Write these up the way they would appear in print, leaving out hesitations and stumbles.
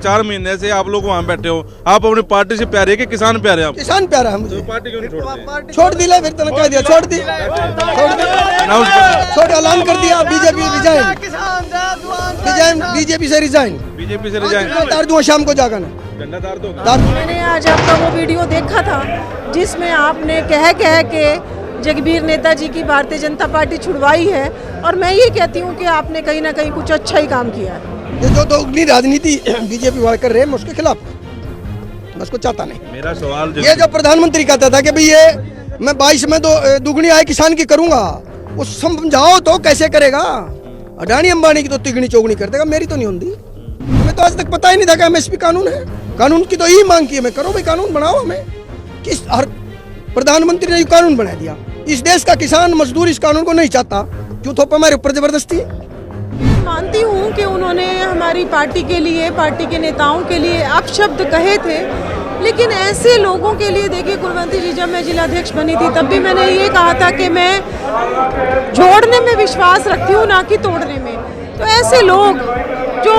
4 महीने से आप लोग वहाँ बैठे हो, आप अपनी पार्टी से प्यारे कि किसान प्यारे? आप किसान प्यारा है मुझे। तो पार्टी क्यों नहीं छोड़ते? छोड़ दिला, फिर तो कह दिया छोड़ दी, छोड़ ऐलान कर दिया बीजेपी रिजाइन, बीजेपी से रिजाइन, बीजेपी से रिजाइन। तार दूंगा शाम को जाकर झंडा तार दो। मैंने आज आपका वो वीडियो देखा था जिसमें आपने कह के जगबीर नेताजी की भारतीय जनता पार्टी छुड़वाई है, और मैं ये कहती हूँ कि आपने कहीं ना कहीं कुछ अच्छा ही काम किया है। ये जो दोगुनी राजनीति बीजेपी वाले कर रहे हैं, मैं उसके खिलाफ, मैं उसको चाहता नहीं। मेरा सवाल ये जो प्रधानमंत्री कहता था कि भाई ये मैं 22 में दुगनी आय किसान की करूंगा, वो समझाओ तो कैसे करेगा? अडानी अंबानी की तो तिगनी चौगनी कर देगा, मेरी तो नहीं होती। हमें तो आज तक पता ही नहीं था कि एमएसपी कानून है। कानून की तो यही मांग की है, मैं करो भाई कानून बनाओ। हमें किस हर प्रधानमंत्री ने कानून बना दिया। इस देश का किसान मजदूर इस कानून को नहीं चाहता, क्यों थोपा हमारे ऊपर जबरदस्ती? मानती हूँ कि उन्होंने हमारी पार्टी के लिए, पार्टी के नेताओं के लिए अपशब्द कहे थे, लेकिन ऐसे लोगों के लिए देखिए, कुलवंती जी जब मैं जिलाध्यक्ष बनी थी तब भी मैंने ये कहा था कि मैं जोड़ने में विश्वास रखती हूँ, ना कि तोड़ने में। तो ऐसे लोग जो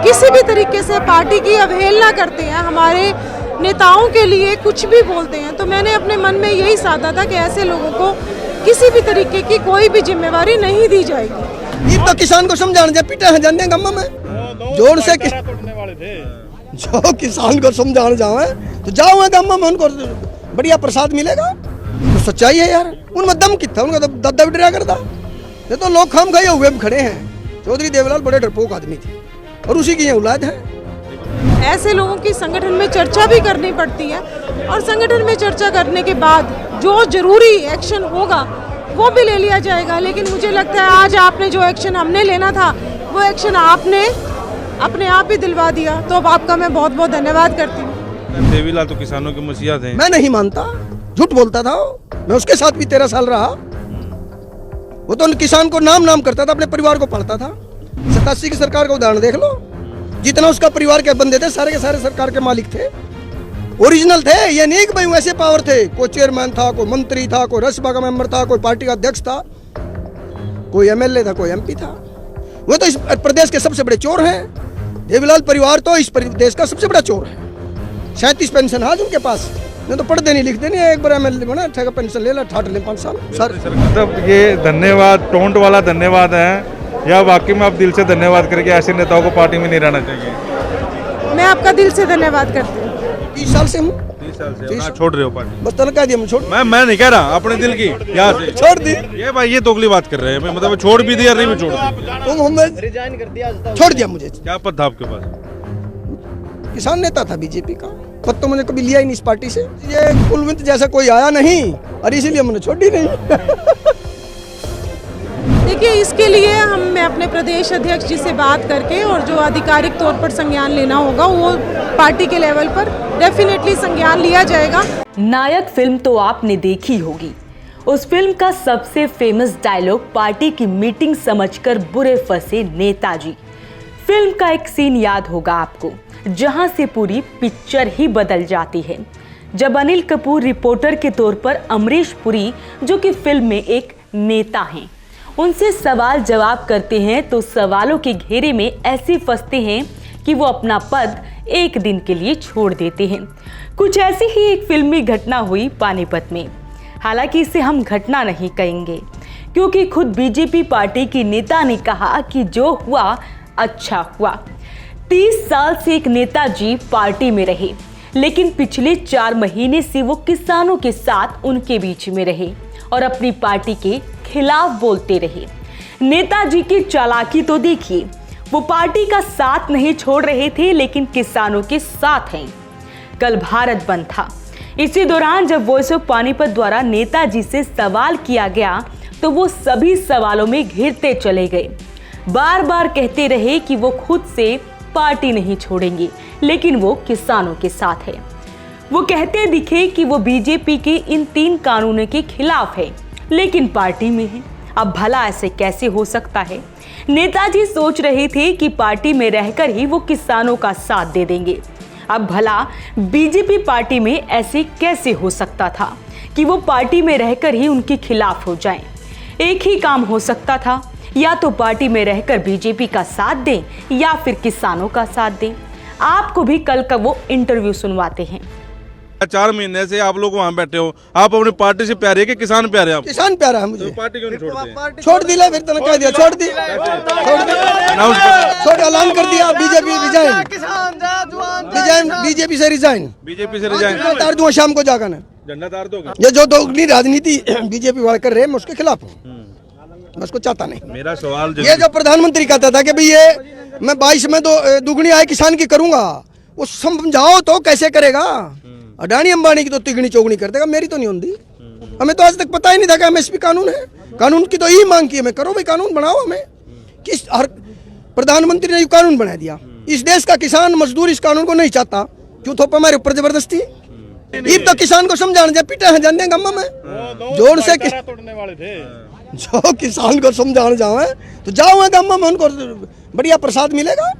किसी भी तरीके से पार्टी की अवहेलना करते हैं, हमारे नेताओं के लिए कुछ भी बोलते हैं, तो मैंने अपने मन में यही साधा था कि ऐसे लोगों को किसी भी तरीके की कोई भी जिम्मेवारी नहीं दी जाएगी। ये तो किसान को समझाने जा पिटा है जानने गम्मा में जोर से जो किसान को समझाने जाओ तो जाओ गम्मा में, उनको बढ़िया प्रसाद मिलेगा। तो सच्चाई है यार, उनमें दम कितना, उनका दद्दा भी डरा करता। ये तो लोग खाम खाए हुए भी खड़े हैं। चौधरी देवलाल बड़े डरपोक आदमी थे और उसी की ये औलाद है। ऐसे लोगों की संगठन में चर्चा भी करनी पड़ती है, और संगठन में चर्चा करने के बाद जो जरूरी एक्शन होगा वो भी ले लिया जाएगा। लेकिन मुझे लगता है आज आपने जो एक्शन हमने लेना था वो एक्शन आपने अपने आप ही दिलवा दिया, तो अब आपका मैं बहुत बहुत धन्यवाद करती हूँ। देवीलाल तो किसानों के मुसीहा थे। मैं नहीं मानता, झूठ बोलता था। मैं उसके साथ भी 13 साल रहा। वो तो किसान को नाम करता था, अपने परिवार को पालता था। 87 की सरकार का उदाहरण देख लो, जितना उसका परिवार के बंदे थे सारे के सारे सरकार के मालिक थे, ओरिजिनल थे। ये नहीं कि भाई वैसे पावर थे, कोई चेयरमैन था, कोई मंत्री था, कोई राज्यसभा का मेंबर था, कोई पार्टी का अध्यक्ष था, कोई एमएलए था, कोई एमपी था। वो तो इस प्रदेश के सबसे बड़े चोर हैं। देवीलाल परिवार तो इस प्रदेश का सबसे बड़ा चोर है। 37 पेंशन आज उनके पास, नहीं तो पढ़ देनी लिख देनी। एक बार एमएलए बना, ठेका पेंशन ले ला, ठाट ले 5 साल सर। मतलब ये धन्यवाद टोंट वाला धन्यवाद है, या वाकई में आप दिल से धन्यवाद करके ऐसे नेताओं को पार्टी में नहीं रहना चाहिए? मैं आपका दिल से धन्यवाद करती हूँ। 30 साल से हूँ, 30 साल से ना छोड़ रहे हो पार्टी? बस तनख्वाह दिया, मैं छोड़। मैं नहीं कह रहा, अपने दिल की यहाँ से छोड़ दी। ये भाई ये दोगली बात कर रहे हैं, मतलब छोड़ भी दिया नहीं भी छोड़ दी। तुम हमें रिजाइन कर दिया, छोड़ दिया मुझे। क्या पद था आपके पास? किसान नेता था बीजेपी का। पद तो मैंने कभी लिया ही नहीं इस पार्टी से। ये कुलवंत जैसा कोई आया नहीं और इसीलिए मैंने छोड़ी नहीं। देखिए, इसके लिए मैं अपने प्रदेश अध्यक्ष जी से बात करके, और जो आधिकारिक तौर पर संज्ञान लेना होगा वो पार्टी के लेवल पर डेफिनेटली संज्ञान लिया जाएगा। नायक फिल्म तो आपने देखी होगी। उस फिल्म का सबसे फेमस डायलॉग पार्टी की मीटिंग समझकर बुरे फंसे नेताजी। फिल्म का एक सीन याद होगा आपको, जहां से पूरी पिक्चर ही बदल जाती है, जब अनिल कपूर रिपोर्टर के तौर पर अमरीश पुरी, जो कि फिल्म में एक नेता हैं, उनसे सवाल जवाब करते हैं तो सवालों के घेरे में ऐसे फंसते हैं कि वो अपना पद एक दिन के लिए छोड़ देते हैं। कुछ ऐसी ही एक फिल्मी घटना हुई पानीपत में। हालांकि इसे हम घटना नहीं कहेंगे, क्योंकि खुद बीजेपी पार्टी की नेता ने कहा कि जो हुआ अच्छा हुआ। 30 साल से एक नेताजी पार्टी में रहे, लेकिन पिछले 4 महीने से वो किसानों के साथ उनके बीच में रहे और अपनी पार्टी के खिलाफ बोलते रहे। नेताजी की चालाकी तो देखिए, वो पार्टी का साथ नहीं छोड़ रहे थे, लेकिन किसानों के साथ हैं। कल भारत बंद था। इसी दौरान जब वॉइस ऑफ पानीपत द्वारा नेताजी से सवाल किया गया तो वो सभी सवालों में घिरते चले गए। बार बार कहते रहे कि वो खुद से पार्टी नहीं छोड़ेंगे, लेकिन वो किसानों के साथ है। वो कहते दिखे कि वो बीजेपी के इन 3 कानूनों के खिलाफ है, लेकिन पार्टी में है। अब भला ऐसे कैसे हो सकता है? नेताजी सोच रहे थे कि पार्टी में रहकर ही वो किसानों का साथ दे देंगे। अब भला बीजेपी पार्टी में ऐसे कैसे हो सकता था कि वो पार्टी में रहकर ही उनके खिलाफ हो जाएं? एक ही काम हो सकता था, या तो पार्टी में रहकर बीजेपी का साथ दें या फिर किसानों का साथ दें। आपको भी कल का वो इंटरव्यू सुनवाते हैं। 4 महीने से आप लोग वहाँ बैठे हो, आप अपनी पार्टी से प्यारे कि किसान प्यारे आप? किसान प्यारा है मुझे। तो पार्टी क्यों नहीं छोड़ते? छोड़ दिया, फिर तो कह दिया छोड़ दी, छोड़ ऐलान कर दिया बीजेपी रिजाइन, बीजेपी से रिजाइन, बीजेपी से रिजाइन तार दूंगा शाम को जाकर ना। झंडा तार दोगे? ये जो दोगुनी राजनीति बीजेपी वाले कर रहे हैं मैं उसके खिलाफ हूँ, मैं उसको चाहता नहीं। मेरा सवाल ये जो प्रधानमंत्री कहता था कि भाई ये मैं 22 में दुगनी आय किसान की करूंगा, वो समझाओ तो कैसे करेगा? अडानी अंबानी की तो तिगनी चौगनी कर देगा, मेरी तो नहीं होती। हमें तो आज तक पता ही नहीं था कि एमएसपी कानून है। कानून की तो यही मांग की है, मैं करो भाई कानून बनाओ। हमें किस हर प्रधानमंत्री ने ये कानून बना दिया। इस देश का किसान मजदूर इस कानून को नहीं चाहता, क्यों थोपा हमारे ऊपर जबरदस्ती? ये तो किसान को समझाने जा पिटा है जानने गम्मा में जोर से तोड़ने वाले थे। जो किसान को समझाने जाओ तो जाओ गम्मा में, उनको बढ़िया प्रसाद मिलेगा।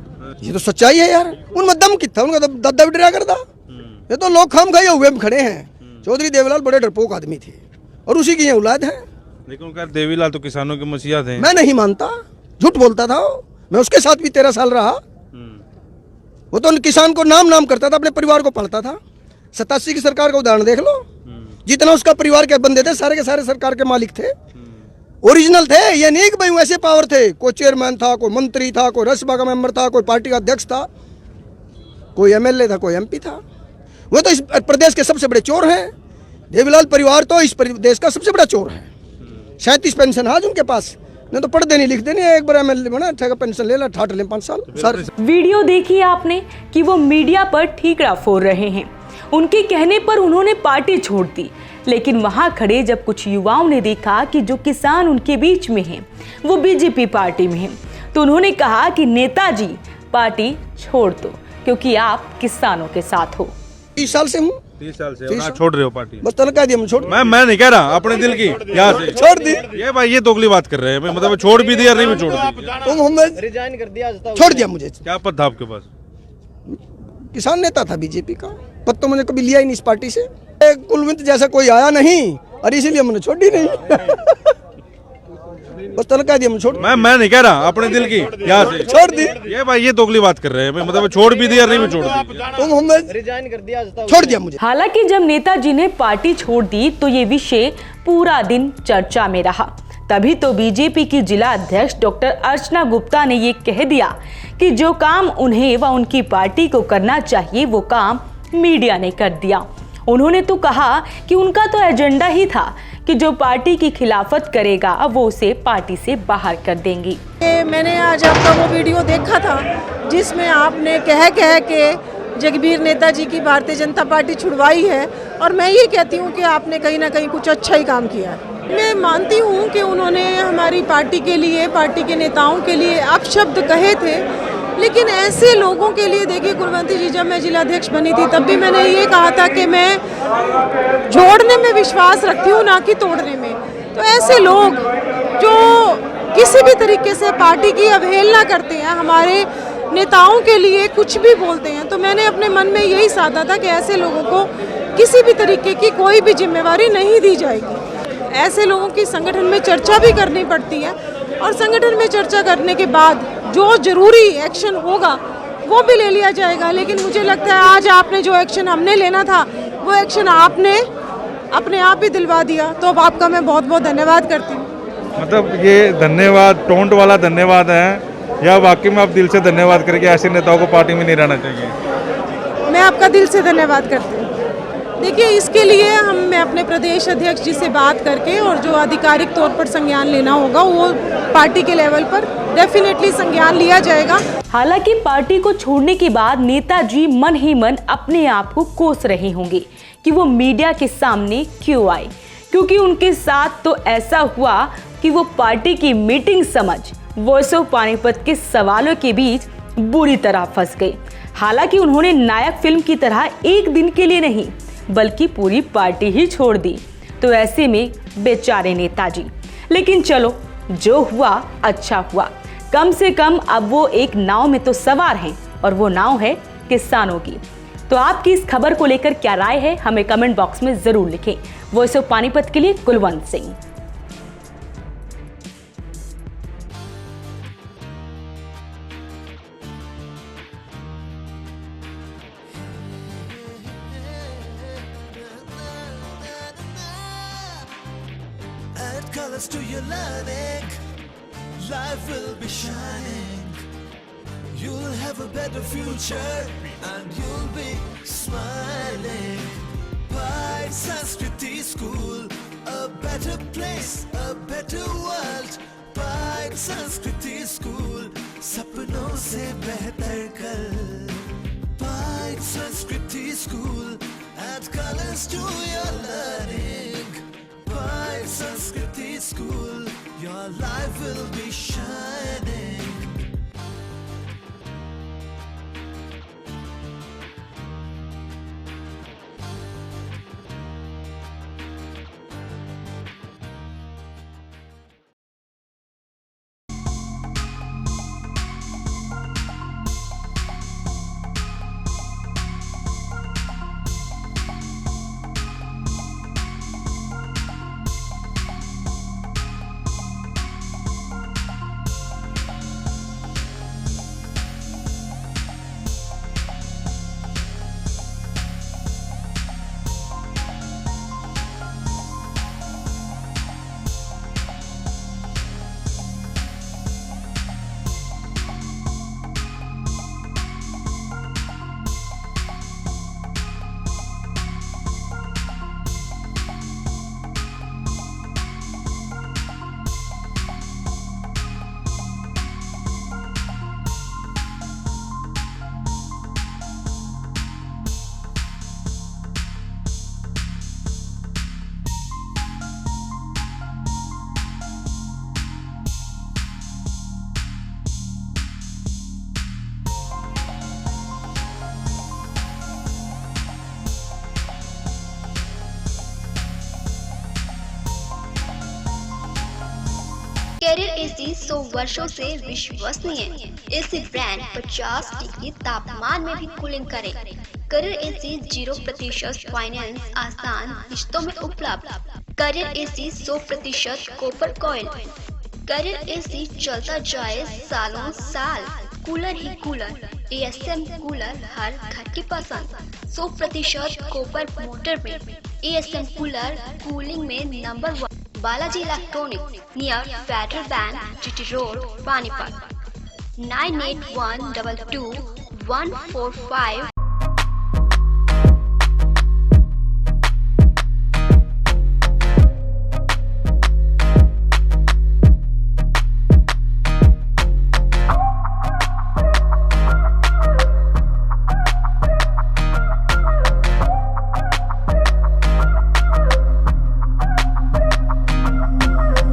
ये तो सच्चाई है यार। उनमें दम कितना, उनका तो दद्दा भी डरा करता। ये तो लोग खाम खाए हुए खड़े हैं। चौधरी देवीलाल बड़े डरपोक आदमी थे और उसी की ये औलाद है। लेकिन क्या देवीलाल तो किसानों के मसीहा थे। मैं नहीं मानता, झूठ बोलता था। मैं उसके साथ भी 13 साल रहा। वो तो किसान को नाम करता था, अपने परिवार को पालता था। 87 की सरकार का उदाहरण देख लो, जितना उसका परिवार के बंदे थे सारे के सारे सरकार के मालिक थे, ओरिजिनल थे। ये नहीं कि भाई वैसे पावर थे, कोई चेयरमैन था, कोई मंत्री था, कोई राज्यसभा का मेंबर था, कोई पार्टी का अध्यक्ष था, कोई एमएलए था, कोई एमपी था। वो तो इस प्रदेश के सबसे बड़े चोर हैं। देवीलाल परिवार तो इस देश का सबसे बड़ा चोर है। 37 पेंशन आज उनके पास, नहीं तो पढ़ते नहीं लिखते नहीं। एक बार एमएलए बना, अच्छा पेंशन ले ला, ठाट ले 5 साल सर। वीडियो देखी आपने कि वो मीडिया पर ठीकरा फोड़ रहे हैं। उनके कहने पर उन्होंने पार्टी छोड़ दी, लेकिन वहां खड़े जब कुछ युवाओं ने देखा कि जो किसान उनके बीच में हैं वो बीजेपी पार्टी में हैं, तो उन्होंने कहा कि नेताजी पार्टी छोड़ दो क्योंकि आप किसानों के साथ हो। 30 साल से हूँ, 30 साल से और छोड़ रहे हो पार्टी? बस तनख्वाह दिया, मैं छोड़। मैं नहीं कह रहा, अपने दिल की यहाँ से छोड़ दी। ये भाई ये दोगली बात कर रहे हैं, मतलब छोड़ भी दिया नहीं भी छोड़ दी। तुम हमें रिजाइन कर दिया, छोड़ दिया मुझे। क्या पद था आपके पास? किसान नेता था बीजेपी का। पद तो मैंने कभी लिया ही नहीं इस पार्टी से। कुलवंत जैसा कोई आया नहीं और इसीलिए मैंने छोड़ी नहीं। बस तनख्वाह दिया, मैं छोड़। मैं नहीं कह रहा, अपने दिल की यहाँ से छोड़ दी। ये भाई ये दोगली बात कर रहे हैं, मतलब छोड़ भी दिया नहीं भी छोड़ दी। तुम हमें रिजाइन कर दिया, छोड़ दिया मुझे। हालांकि जब नेताजी ने पार्टी छोड़ दी तो ये विषय पूरा दिन चर्चा में रहा। तभी तो बीजेपी की जिला अध्यक्ष डॉक्टर अर्चना गुप्ता ने ये कह दिया कि जो काम उन्हें व उनकी पार्टी को करना चाहिए वो काम मीडिया ने कर दिया। उन्होंने तो कहा कि उनका तो एजेंडा ही था कि जो पार्टी की खिलाफत करेगा वो उसे पार्टी से बाहर कर देंगी। मैंने आज आपका वो वीडियो देखा था जिसमें आपने कह के जगबीर नेताजी की भारतीय जनता पार्टी छुड़वाई है, और मैं ये कहती हूँ कि आपने कहीं ना कहीं कुछ अच्छा ही काम किया है। मैं मानती हूँ कि उन्होंने हमारी पार्टी के लिए, पार्टी के नेताओं के लिए अपशब्द कहे थे, लेकिन ऐसे लोगों के लिए देखिए कुलवंती जी, जब मैं जिलाध्यक्ष बनी थी तब भी मैंने ये कहा था कि मैं जोड़ने में विश्वास रखती हूँ ना कि तोड़ने में। तो ऐसे लोग जो किसी भी तरीके से पार्टी की अवहेलना करते हैं, हमारे नेताओं के लिए कुछ भी बोलते हैं, तो मैंने अपने मन में यही साधा था कि ऐसे लोगों को किसी भी तरीके की कोई भी जिम्मेवारी नहीं दी जाएगी। ऐसे लोगों की संगठन में चर्चा भी करनी पड़ती है और संगठन में चर्चा करने के बाद जो जरूरी एक्शन होगा वो भी ले लिया जाएगा। लेकिन मुझे लगता है आज आपने जो एक्शन हमने लेना था वो एक्शन आपने अपने आप ही दिलवा दिया, तो अब आपका मैं बहुत बहुत धन्यवाद करती हूँ। मतलब ये धन्यवाद टोंट वाला धन्यवाद है या वाकई में आप दिल से धन्यवाद करके ऐसे नेताओं को पार्टी में नहीं रहना चाहिए? मैं आपका दिल से धन्यवाद करती हूँ। देखिए, इसके लिए मैं अपने प्रदेश अध्यक्ष जी से बात करके और जो आधिकारिक तौर पर संज्ञान लेना होगा वो पार्टी के लेवल पर डेफिनेटली संज्ञान लिया जाएगा। हालांकि पार्टी को छोड़ने के बाद नेताजी मन ही मन अपने आप को कोस रहे होंगे कि वो मीडिया के सामने क्यों आए, क्योंकि उनके साथ तो ऐसा हुआ कि वो पार्टी की मीटिंग समझ वॉइस ऑफ पानीपत के सवालों के बीच बुरी तरह फंस गए। हालांकि उन्होंने नायक फिल्म की तरह एक दिन के लिए नहीं बल्कि पूरी पार्टी ही छोड़ दी। तो ऐसे में बेचारे नेताजी, लेकिन चलो जो हुआ अच्छा हुआ। कम से कम अब वो एक नाव में तो सवार हैं और वो नाव है किसानों की। तो आपकी इस खबर को लेकर क्या राय है हमें कमेंट बॉक्स में जरूर लिखें। वॉइस ऑफ पानीपत के लिए Kulwant Singh. colors to your learning, life will be shining. You'll have a better future and you'll be smiling. Pride Sanskriti School, a better place, a better world. Pride Sanskriti School, सपनों से बेहतर कल. Pride Sanskriti School, add colors to your learning. Pride Sanskriti School, your life will be shining. Carrier AC 100 वर्षों से विश्वसनीय। AC brand 50 degree तापमान में भी कूलिंग करे। कैरियर एसी 0% फाइनेंस आसान किश्तों में उपलब्ध। Carrier AC 100% copper coil. Carrier AC चलता जाए सालों साल। कूलर ही कूलर, एएसएम कूलर हर घर की पसंद। 100% कॉपर मोटर में एएसएम कूलर कूलिंग में number 1। Balaji electronic near Federal Bank GT road Panipat 98122145